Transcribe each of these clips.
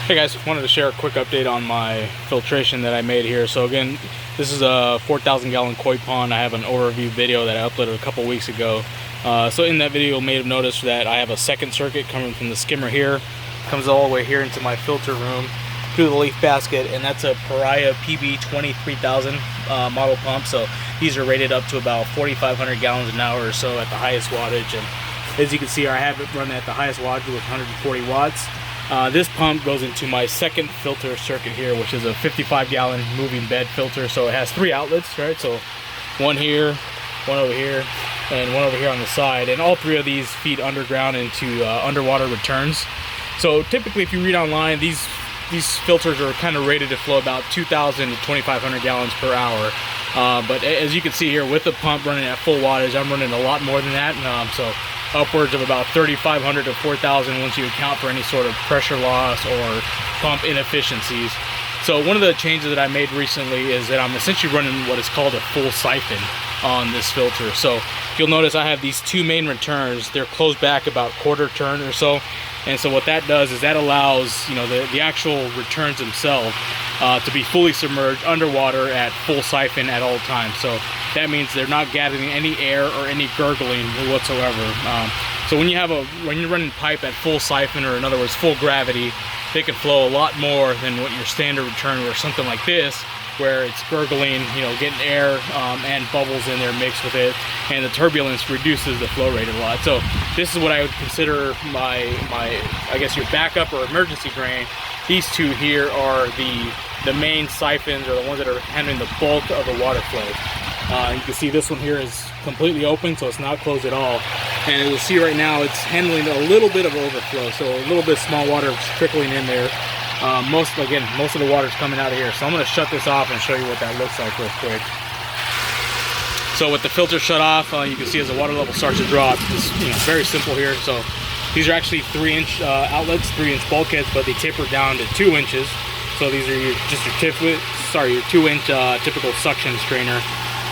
Hey guys, wanted to share a quick update on my filtration that I made here. So again, this is a 4,000 gallon koi pond. I have an overview video that I uploaded a couple weeks ago. So in that video, you may have noticed that I have a second circuit coming from the skimmer here. Comes all the way here into my filter room through the leaf basket, and that's a Pariah PB 23000 model pump. So these are rated up to about 4,500 gallons an hour or so at the highest wattage. And as you can see, I have it run at the highest wattage with 140 watts. This pump goes into my second filter circuit here, which is a 55 gallon moving bed filter. So it has 3 outlets, right? So one here, one over here, and one over here on the side. And all 3 of these feed underground into underwater returns. So typically, if you read online, these filters are kind of rated to flow about 2,000 to 2,500 gallons per hour. But as you can see here, with the pump running at full wattage, I'm running a lot more than that. So upwards of about 3,500 to 4,000 once you account for any sort of pressure loss or pump inefficiencies. So one of the changes that I made recently is that I'm essentially running what is called a full siphon on this filter. So you'll notice I have these 2 main returns. They're closed back about quarter turn or so. And so what that does is that allows, you know, the actual returns themselves to be fully submerged underwater at full siphon at all times. So that means they're not gathering any air or any gurgling whatsoever. So when you're running pipe at full siphon, or in other words full gravity, they can flow a lot more than what your standard return or something like this, where it's gurgling, you know, getting air and bubbles in there mixed with it, and the turbulence reduces the flow rate a lot. So this is what I would consider my I guess your backup or emergency drain. These 2 here are the main siphons, or the ones that are handling the bulk of the water flow. You can see this one here is completely open, so it's not closed at all. And you'll see right now it's handling a little bit of overflow, so a little bit of small water is trickling in there. Most of the water is coming out of here. So I'm going to shut this off and show you what that looks like real quick. So with the filter shut off, you can see as the water level starts to drop, it's very simple here. So these are actually 3-inch outlets, 3-inch bulkheads, but they taper down to 2 inches. So these are your 2-inch typical suction strainer.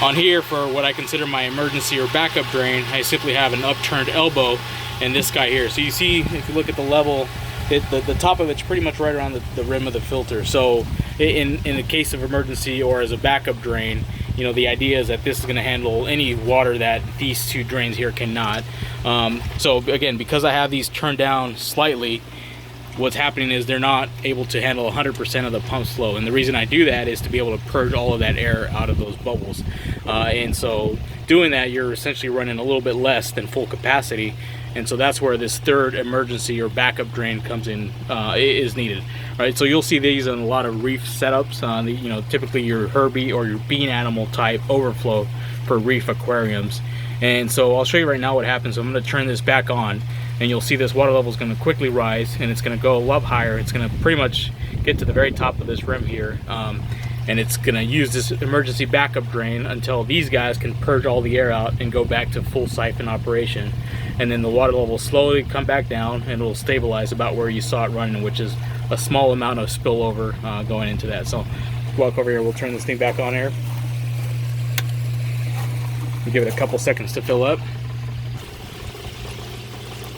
On here, for what I consider my emergency or backup drain, I simply have an upturned elbow and this guy here. So you see, if you look at the level, the top of it's pretty much right around the rim of the filter. So in the case of emergency or as a backup drain, you know, the idea is that this is going to handle any water that these 2 drains here cannot. So again, because I have these turned down slightly, what's happening is they're not able to handle 100% of the pump's flow. And the reason I do that is to be able to purge all of that air out of those bubbles. And so doing that, you're essentially running a little bit less than full capacity. And so that's where this third emergency or backup drain comes in, is needed. Right, so you'll see these in a lot of reef setups. You know, typically your Herbie or your bean animal type overflow for reef aquariums. And so I'll show you right now what happens. So I'm going to turn this back on, and you'll see this water level is going to quickly rise, and it's going to go a lot higher. It's going to pretty much get to the very top of this rim here. And it's going to use this emergency backup drain until these guys can purge all the air out and go back to full siphon operation. And then the water level will slowly come back down, and it'll stabilize about where you saw it running, which is a small amount of spillover going into that. So walk over here, we'll turn this thing back on here. We'll give it a couple seconds to fill up.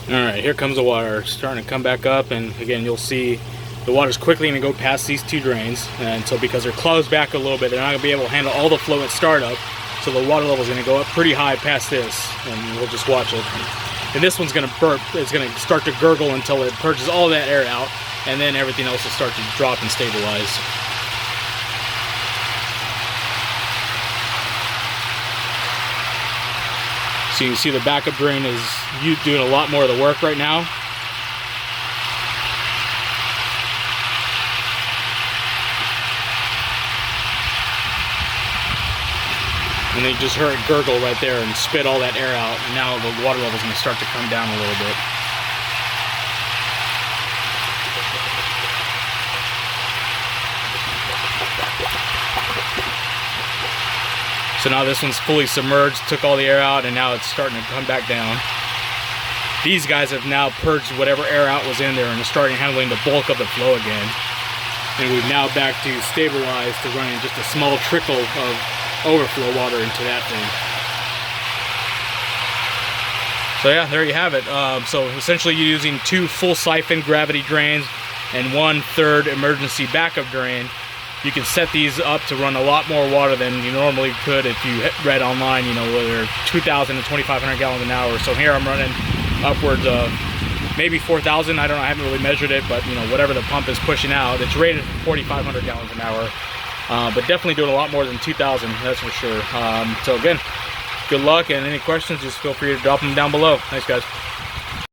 Alright, here comes the water starting to come back up, and again you'll see the water's quickly going to go past these 2 drains. And so because they're closed back a little bit, they're not going to be able to handle all the flow at startup. So the water level is going to go up pretty high past this, and we'll just watch it. And this one's going to burp. It's going to start to gurgle until it purges all that air out, and then everything else will start to drop and stabilize. So you can see the backup drain is doing a lot more of the work right now. And they just heard it gurgle right there and spit all that air out, and now the water level is going to start to come down a little bit. So now this one's fully submerged, took all the air out, and now it's starting to come back down. These guys have now purged whatever air out was in there and are starting handling the bulk of the flow again. And we've now back to stabilized to running just a small trickle of overflow water into that thing. So yeah, there you have it. So essentially you're using 2 full siphon gravity drains and 1/3 emergency backup drain. You can set these up to run a lot more water than you normally could if you read online, you know, whether 2,000 to 2,500 gallons an hour. So here I'm running upwards of maybe 4,000. I don't know, I haven't really measured it, but you know, whatever the pump is pushing out, it's rated for 4,500 gallons an hour. But definitely doing a lot more than 2,000, that's for sure. So again, good luck, and any questions, just feel free to drop them down below. Thanks, guys.